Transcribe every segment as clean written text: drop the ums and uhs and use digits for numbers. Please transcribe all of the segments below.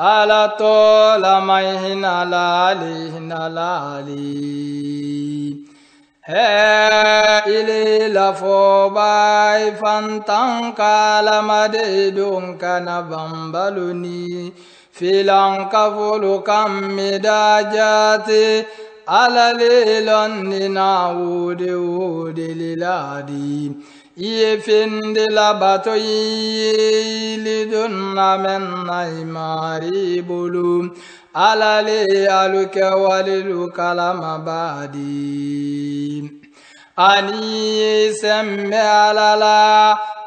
ala tola mai hinalali he ili la fo bai fantan kala made dun kana bambaluni filan kavulu kamidajati ala lilon nina wudi liladi iye finde la bato lidunna men naimari bulu ala le aluke walilu kalamabadi ani semme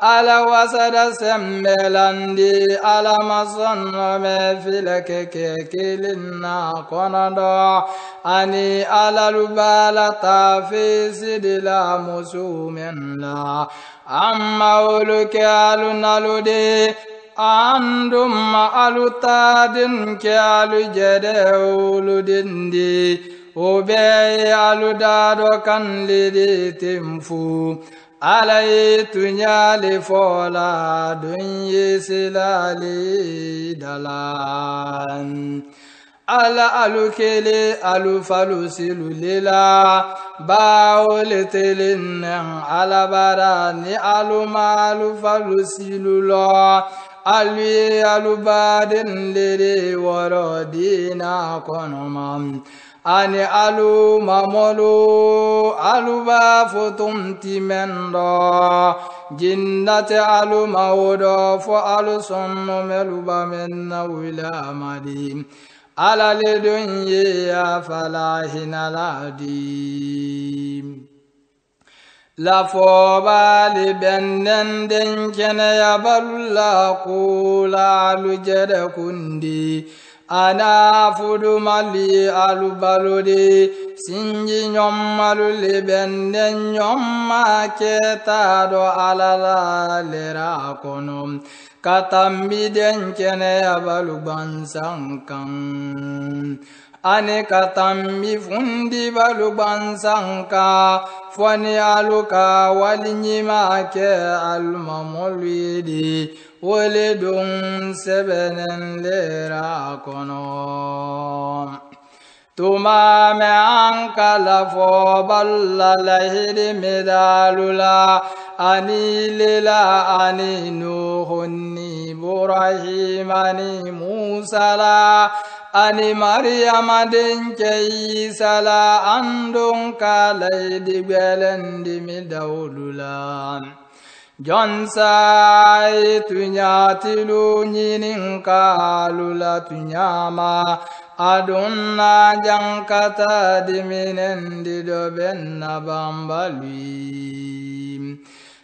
ala wasada semmelandi ala masanna me filake kekelinna konado ani ala lubala tafisidila musumenla amma uluke alunalude andum alutadin ke alujede uludindi obe aludado kan lidi timfu alay tunyali fola dunyi silali dalan ala alukele alufalu silulila baole telin ala barani alumalu falu silulo alwi alubadin lidi warodina konomam ani alu mamolu aluba futum timendo jinnate alu mawdo fo alu sonno meluba menna wilamadi ala ledunye afalahinaladi la foba li benden den kene ya balulla kula alu jede kundi ana fudu mali alu balode sinji nyommalu li benden nyomma keta do alala lera konom katambi den kene ya balu bansankan ane katambi fundi balu bansanka fani aluka walinyima ke almamolwidi wole dun sebenen lera kono tuma me ankala fo balla lahidi medalula ani lela ani nuhunni ibrahim ani musala ani maryam denke isala andon kalay dibelendi midawlula jonsai tunyatilu nyinin kalula tunyama adunna jankata diminendi dobenna bambalwi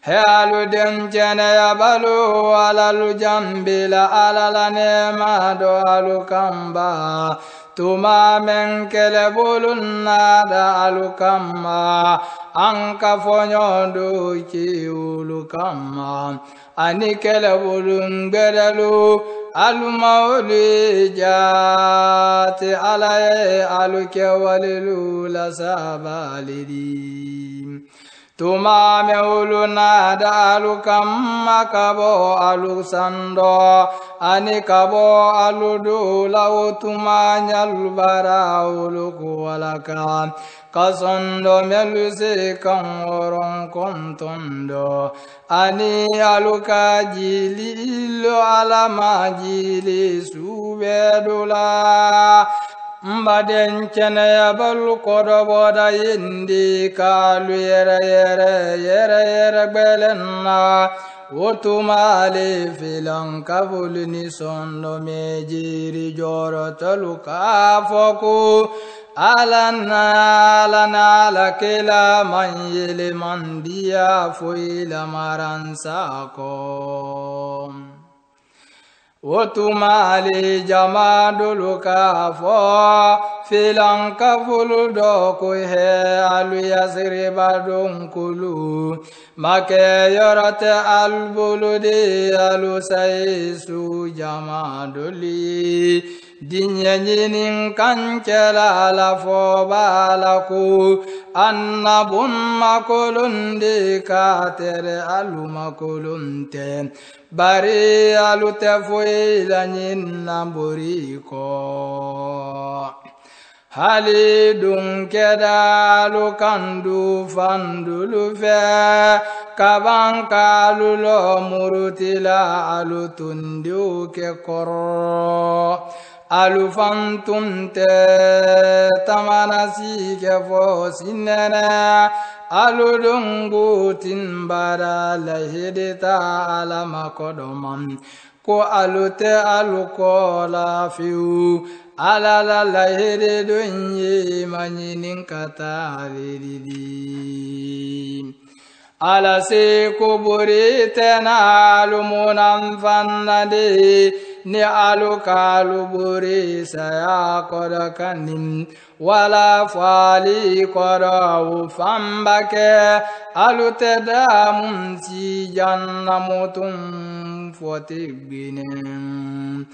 Halu den jene abalu alalu jambila alala nema do alu kamba tuma menkele bulun nada alu kamba anka fonyo do ki ulu kamba anikele bulun berelu alu mauli jati alaye alu kewalilu la sabalidi tuma me ulu nada alu kamma kabo alu sando ani kabo alu dula utuma nyalu bara ulu kuwalaka kasondo melu se kangoron kontondo ani alu kajili ilo alama jili subedula mbaden kene yabalu kodo boda yindi kalu yere belenna wotumale filan kabulni sonno mejiri joro toluka foku alana lakela manyele mandia fuila maransako wotumali jamadulu kafo filan kafulu doku he alu yasriba dunkulu make yorate albuludi alu saisu jamaduli dinyanyinin kancela la fobalaku annabun makulunde katere alumakulunte bari alute foilanyin namburiko halidun kedalu kandu fandulu fe kabankalu lo murutila alutundu ke koro alufantum te tamanasi ke fosinene aludungu timbara lahidita alamakodoman ko alute alukola fiu alala lahiri dunye manyinin katalidi ala se kuburi tena alumunan fannade ni alukalu buri saya kodakanim wala fali kodawu fambake aluteda mumsi jannamutum fotibinem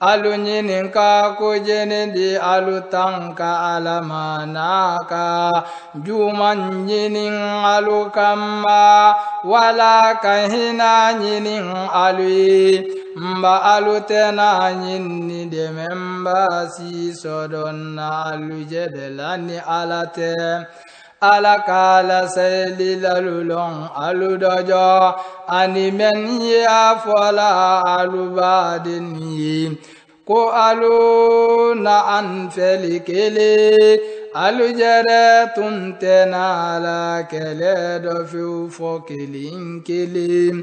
alunyinin ka kujene di alutanka alamanaka juman nyinin alukamma wala kahina nyinin alui mba alutena nyinni de memba si sodonna alujedelani alate alakala sayli lalulong aludojo animen ya fola alubadin yi ko alu na anfeli kele alu jere tuntena la kele do fiu fo kelin kelim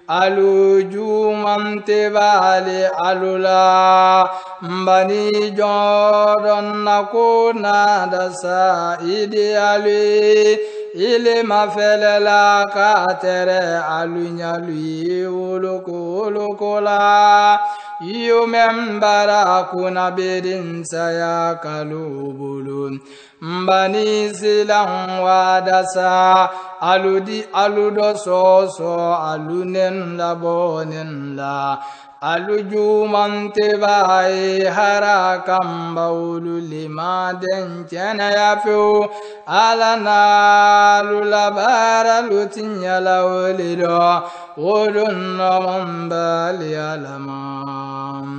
alu jumante bale alula mbani jodon nakuna dasa ideali ile mafele la katere alu nyalu ulukola yu membara kuna bedin saya kalubulun mbani silang wadasa aludi aludo so alunen labonen la aluju mante bai harakam baulu lima den chena yafu alana lulabara lutinya lawlido wudun mambali alamam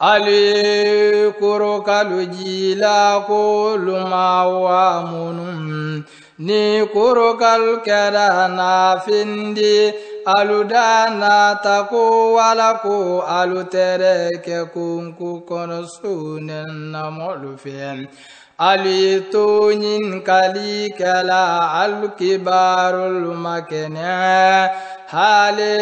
ali kuru kalujila kuluma wa munum ni kuru kalkera na findi aludana taku walaku alutere ke kunku kono sunen na molufen ali tunyin kali kala alkibarul makene hali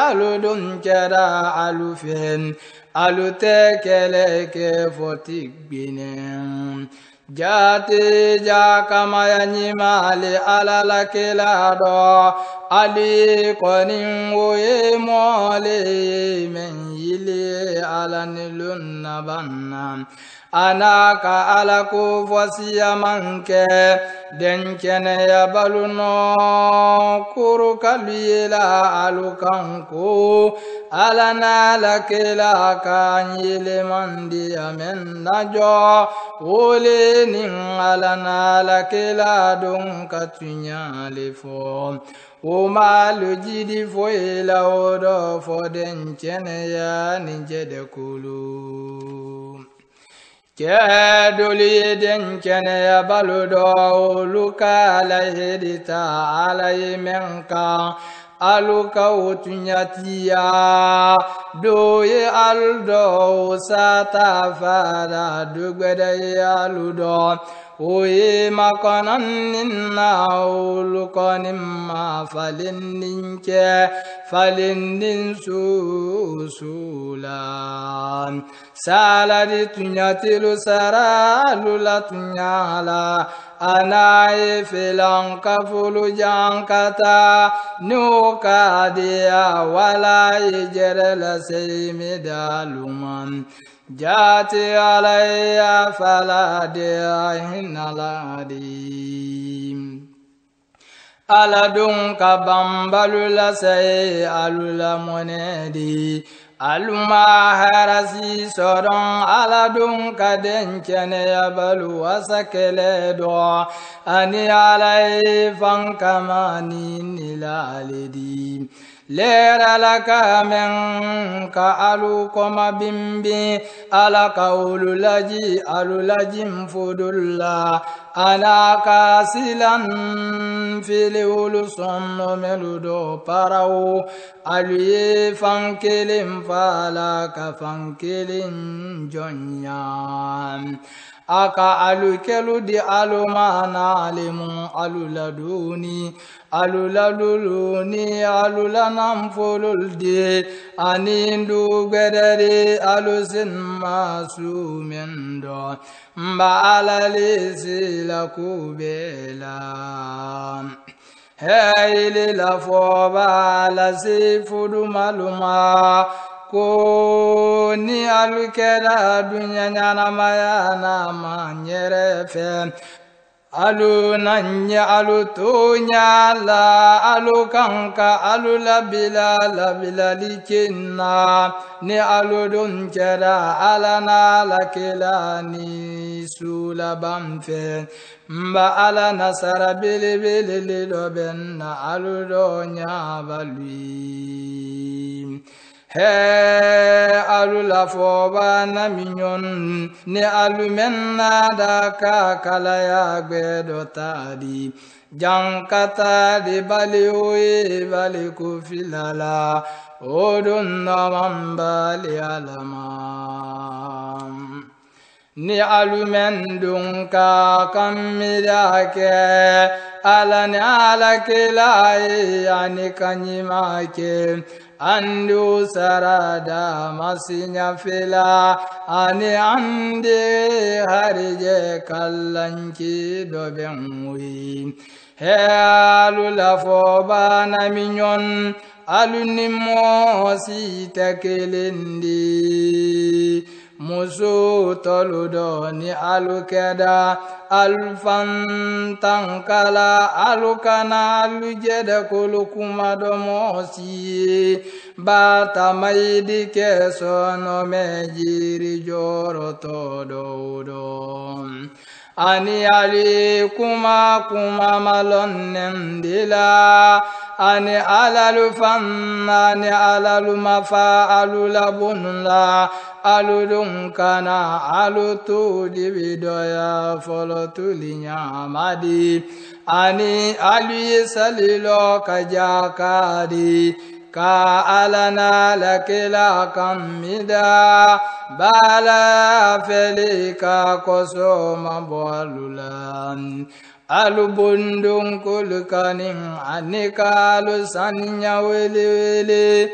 aludun kera alufen alute kele ke fotik binem jati jakamaya nyimali alala kelado ali konin woye mole men yile alanilun nabanna anaka alaku fasiya manke denkene ya baluno kuru kalila alukanku alana lakela kanyile mandi amen najo wole nin alana lakela don katunya lefo o malu jidi foila odo fodenkene ya ninjede kulu keduli denkene ya baludo luka lahedita alay menka aluka utunyatiya doye aldo sata fada dugbede aludo oye makanan ninna ulukonim ma falinninke falinnin susulan saladi tunyatilu saralu la tunyala anaye filan kafulu jankata nuka dia wala yejere la seymidaluman jati alaya fala dia hinaladim aladun ka bambalula say alula monedi aluma harasi soron aladun ka denkene yabalu wasakele do ani alai fankamani nilaledi lera laka men ka alu koma bimbi ala kaululaji alulajim fudulla ana kasilan filiulu sonno meludo parau aluye fankelin fala ka fankelin jonyam aka alukelu di alumana alimu aluladuni alulaluluni alulanamfululdi anindu bedari alusin masumendo mba alalisi la kubela heili la foba la sifudu maluma ko ni alukera dunya nyana maya na manyere fe alu nanya alu tunya la alu kanka alu labila likinna ni alu dunkera alana lakila ni sulabam fe mba ala nasara bili lilo benna alu donya balwi he alula foba na minyon ne alumenna da ka kala ya gbedo tadi jankata di bali uye bali kufilala odun na mambali alamam ni alumen ka kamida ke alani alakilai yani kanyima ke andu sarada masinya fila ani ande harije kallanki dobenwi he alula foba na minyon alunimo si takelendi musu toludo ni alukeda alfan tankala alukana alujeda kulukuma domosi bata maidi keso no mejiri joro todo ani ali kuma malonnendila ani alalu fanna ani alalu mafa alula bunla aludun kana alutu dibidoya folotulinya madi ani ali salilo kajakadi ka alana lakila kamida bala felika koso mabalulan alubundung kulkaning anika alusanya wele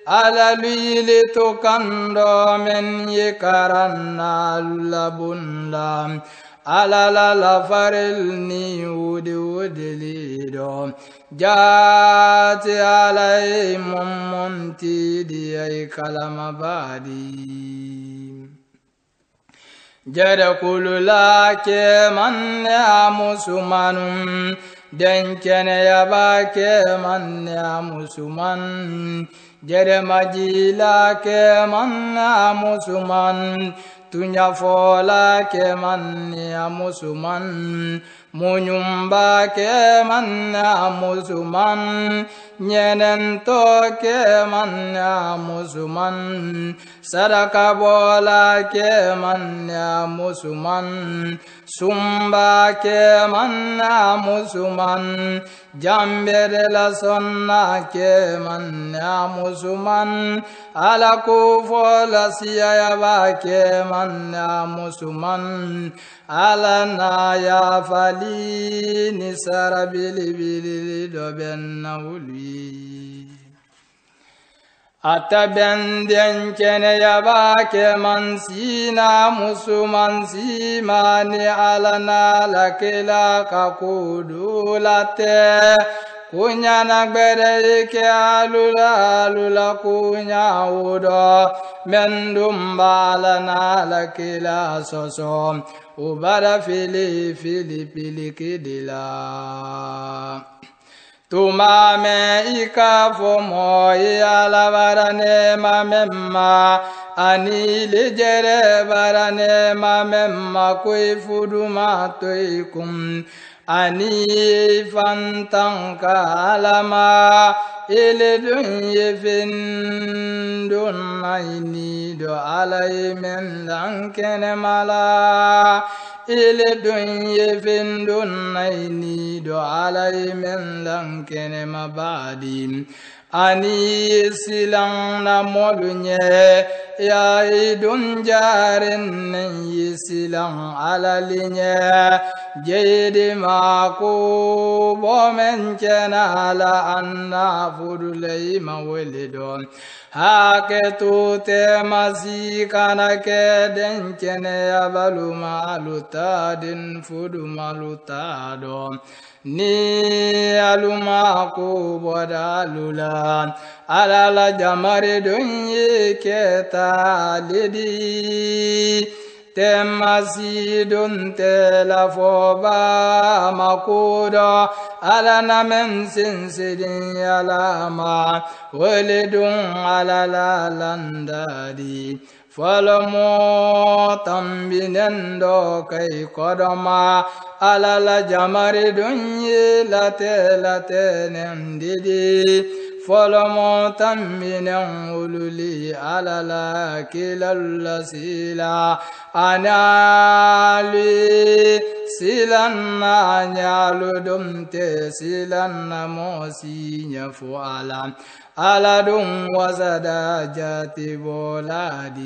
alalili tukando men yekaranna labunla alala la faril ni wudi lido jati alai mummunti di kalamabadi jada kulula ke man ya musumanum denkene yaba ke man ya musuman jada majila ke man ya musuman tunya fola ke man ya musuman munyumba ke man ya musuman nyenento ke man ya musuman sadaka bola ke man ya musuman sumba ke man ya musuman jambere la sonna ke man ya musuman ala kufola siya ba ke man ya musuman ala na ya fali ni sarabili bili doben na uli ataben den kene ya ba ke man sina musuman simani ala na lakila kakudulate kunya nagbere ke alula kunya udo mendum bala na lakila soso ubara fili kidila Tuma me ika fomo ala varane mamemma ani lejere varane mamemma koi fuduma toikum ani fantanka alama iledun yefindun naini do alai men lankene mala iledun yefindun naini do alai men lankene mabadi ani silang na molunye ya idun jaren silang alalinye jedi maku bomen la anna fudulei mawelidon hake tute masikana ke denkene abalu malutadin fudu malutadon ni alumaku bodalula alala jamare dunye keta lidi temasidun telafoba makuda alana men sinsidin alama walidun alala landadi Falamu tambinendo kai kodama alala jamari dunye late nendidi Falamu tambinen ululi alala kilalla sila anali silanna nyaludumte silanna mosi nyafuala aladun wasada jati boladi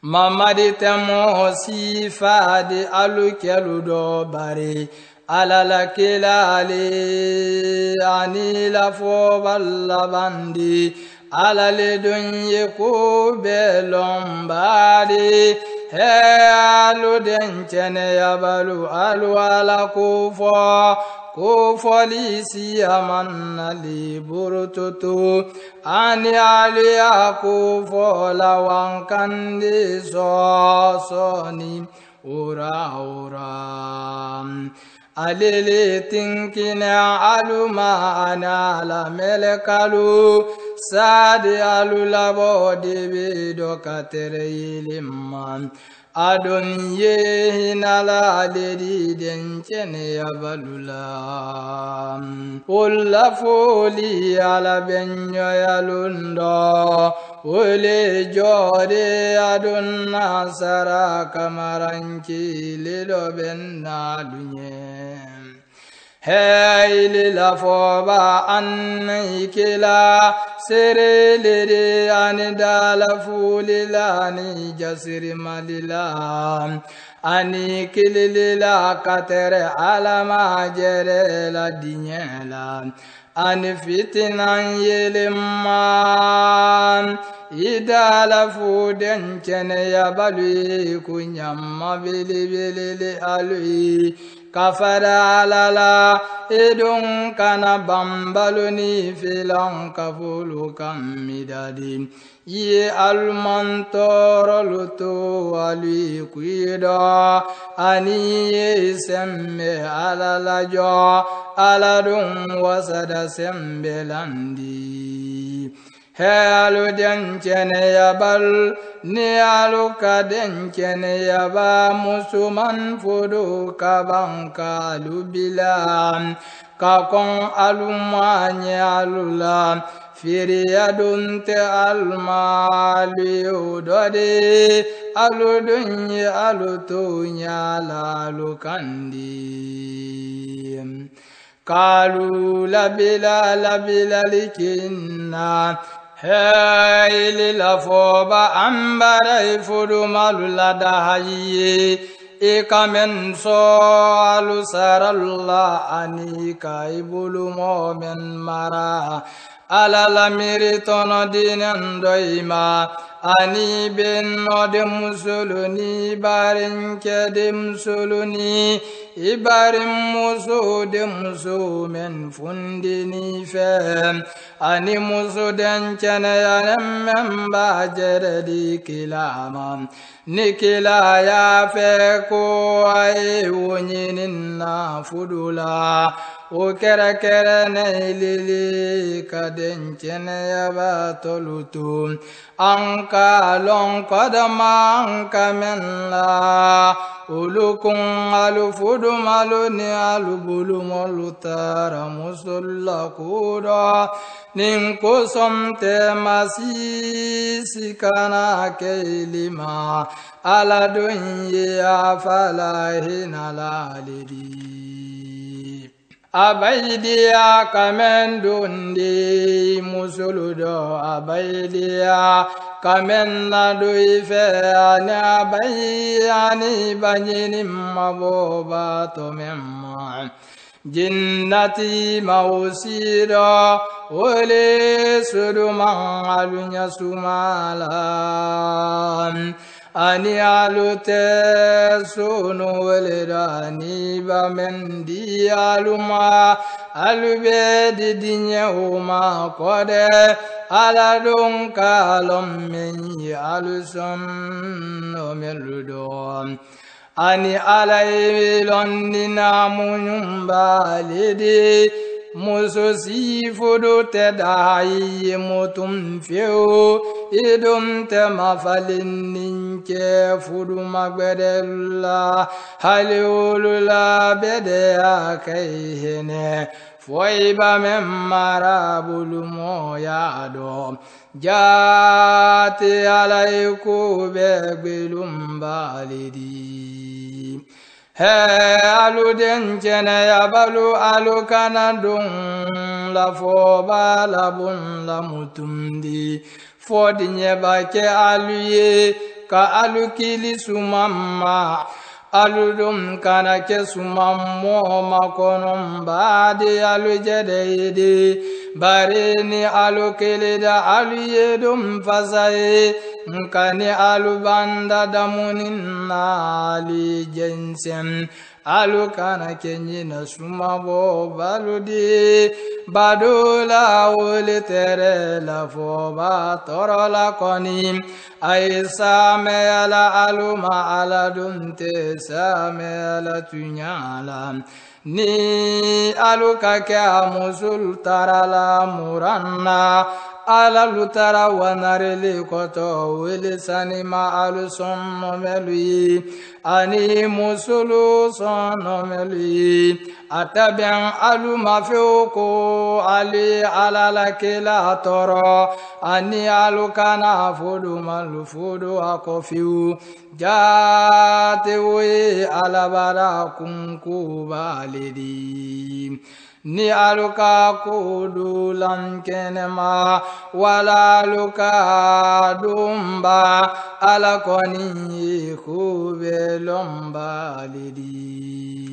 mamadi temo sifadi alukelu do bari alala kilali anila fo ballabandi alale dunye ko belombadi he alu dencene yabalu alu ala kufo kufalisi amanna liburututu ani ali akufo lawankandi sosoni ura alele tinkina aluma ana la melekalu sadi alulabo debi dokatere ilimman adon yehinala dedi dencene yabalula ulla foli ala benyo yalundo ule jode adon nasara kamaranki lilo benna dunye hey lila foba annikila serelere anidala fulila ni jasiri malila anikilila katere alama jere la dinyela anifitinan yelimman idala fuden chene yabalu kunyamma bilibili alui kafara alala edun kana bambaluni filan kafulu kamidadi ye almantoro luto alui kuida ani ye semme alala jo aladun wasada sembelandi Halu dencene yabal ni aluka dencene yaba musuman fudu kabanka lubila kakon alumanye alula firiyadunte almali udode aludunye alutunya lalukandi kalu labila likinna hey lila foba ambara ifudu malula dahaye ikamen so alusaralla anika ibulu momen mara alala miritono dinen doima ani benno de musuluni barinke de musuluni ibarim muso de muso men fundini fe ani muso den chene yanem ba jeredi kilama nikila ya fe ko ay wonyinin na fudula o kera kera ne lili kaden chene yaba tolutu anka long kadama anka menla ulukun alu fudu malu ni alu bulu malu tara musulla kuda ninko somte masi sikana kelima ala dunya falahin lalidi abaidiya kamen dundi musuludo abaidiya kamen na duife ani abayani banyini maboba to memma jinnati mausira ole suduma alunya sumala ani alute sunu welirani bamendi aluma alube didinye uma kode aladun kalom men aluson no meludon ani alailon ninamunyumba lidi muso sifudu tedai mutum fiu idum tema falin ninke fudu magbedella haliulula bede akaihene foiba memmara bulumo yado jati alaiku begbilum balidi he aluden chene yabalu alukana dun la foba la bun la mutumdi fodi nyeba ke aluye ka alukili sumamma aludum kana ke sumammo makonom badi alujede barini alukili da aluyedum fasaye nkani alubanda damunin nali jensem alukana kenyina sumabo baludi badula uli tere la foba torola koni ay samela aluma ala dunte samela tunyala ni aluka ke musul tarala muranna ala lutara wanarele koto wele sanima alu sonno melui ani musulu sonno melui atabian alu mafeuko ali ala lakela toro ani alu kana fudu malu fudu akofiu jate we alabara kunku balidi ni aluka kudu lankenema wala aluka dumba alakoni kube lomba lidi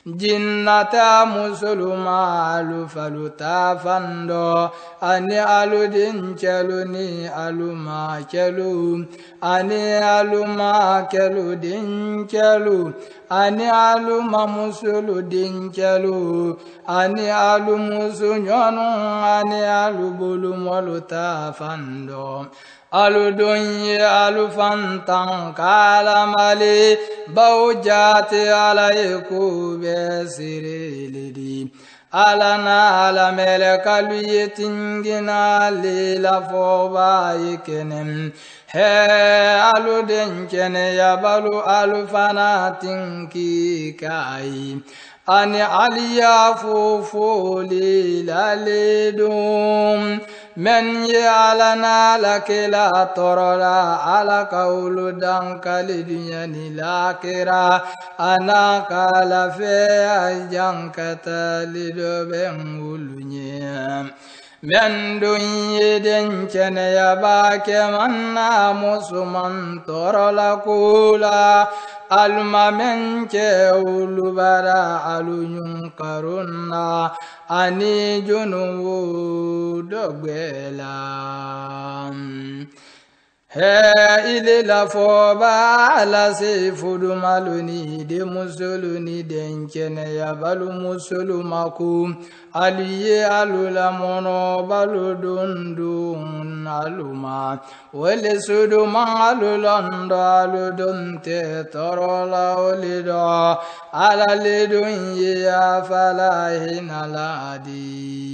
jinnata musuluma alufaluta fando ani aludin chelu ni aluma chelu ani aluma chelu din chelu ani aluma musulu din chelu ani alumusu nyonu ani alubulu moluta fando aludunye alufantan kalamali baujati alaiku besirilidi alana alamele kaluyetingina lila foba ikenem he aluden kene yabalu alufanatinki kai ani aliya fufu lilalidum men yalana lakila torola ala kaulu dankali dunyani lakira anaka lafe ajankata lidoben ulunya men dunye den chene yabake manna musuman torola kula alma menche ulubara alunyun karuna ani junu dogbela he ile la foba ala se fudu maluni de musuluni denkene ya balu musulumaku aliye alula mono balu dundun aluma wele sudu mangalulando aludum te torola olido ala lidun ya falahina ladi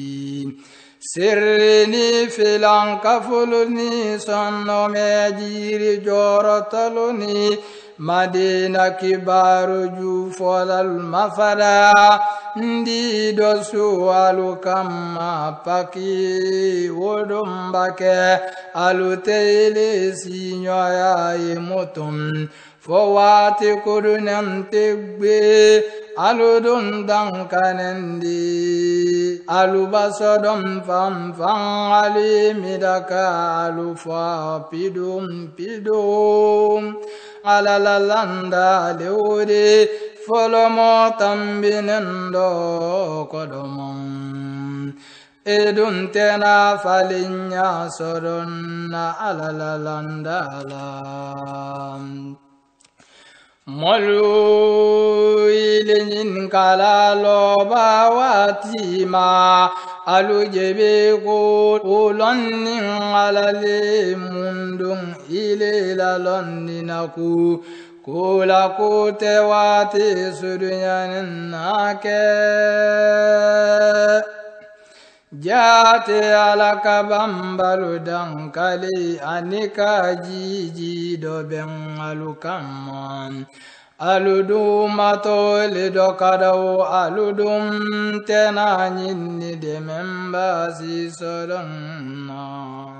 sirrini filan kafuluni sonno me jiri jorotaluni madina kibaru jufolal mafada ndido suwalu kamma paki wodumbake alutele sinyoya imutum fowati kudunem tegbe aludun dankanendi alubasodom fam ali midaka alufa pidum alalalanda leudi folomo tambinendo kodomon edun tena falinya sodonna alalalanda molu ilin kala loba watima alu jebe ko ulonnin alale mundum ile la lonninaku kula kote wati sudunyanin nake jate alaka bambalu dankali anika jiji doben alukamman aludum atole dokadau aludum tena nyinni de membasi sodonna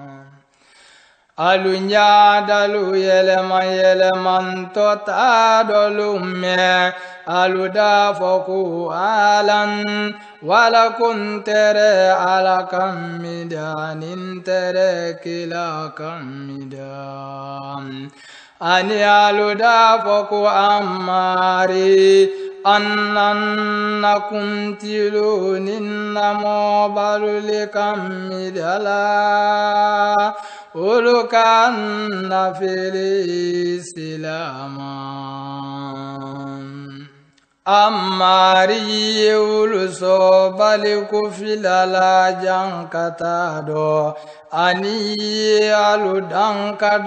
alunya dalu yeleman tota dolume aluda foku alan wala kuntere ala kamidanin tere kila kamidan ani aluda foku amari annanna kuntilu ninna mobaluli kamidala ulukanna fili silaman amari uluso baliku filala jankatado ani aludanka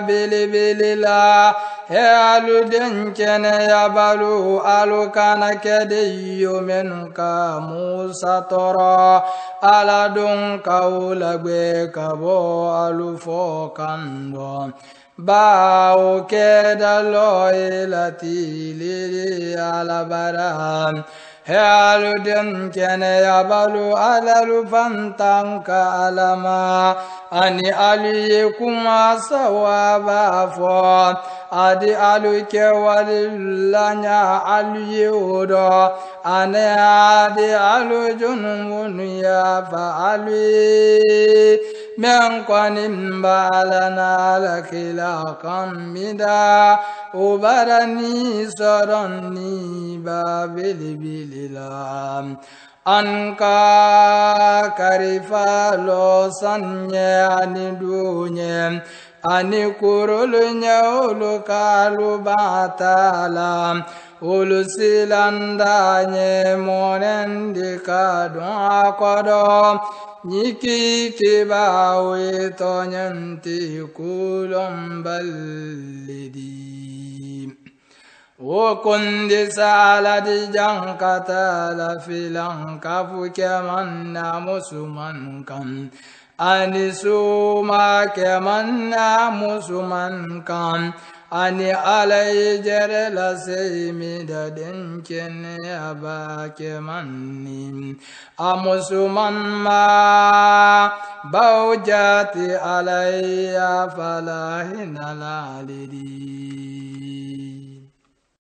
belebela he aludenkene yabalu alukana kede yomenka musa toro aladun kaulagbe kabo alufo kando bao keda loyalati li alabaran he aluden kene yabalu alalu fantanka alama ani aliye kuma sawaba fo adi alu ke walilanya aliye odo ane adi alu jununu ya fa ali men kwanim balana lakila kamida ubarani soronni babilibilam anka karifa lo sanye ani dunye ani kurulunya ulukalu batala ulusilandanye monendi kadun akodo Niki kiba weto nyanti kulom balidi O kundi saladi jankata la filan kafu kemanna musuman kan Anisuma kemanna musuman kan Ani alay jere la seymi da denken aba kemanni Amusuman ma baujati alayya falahina lalidi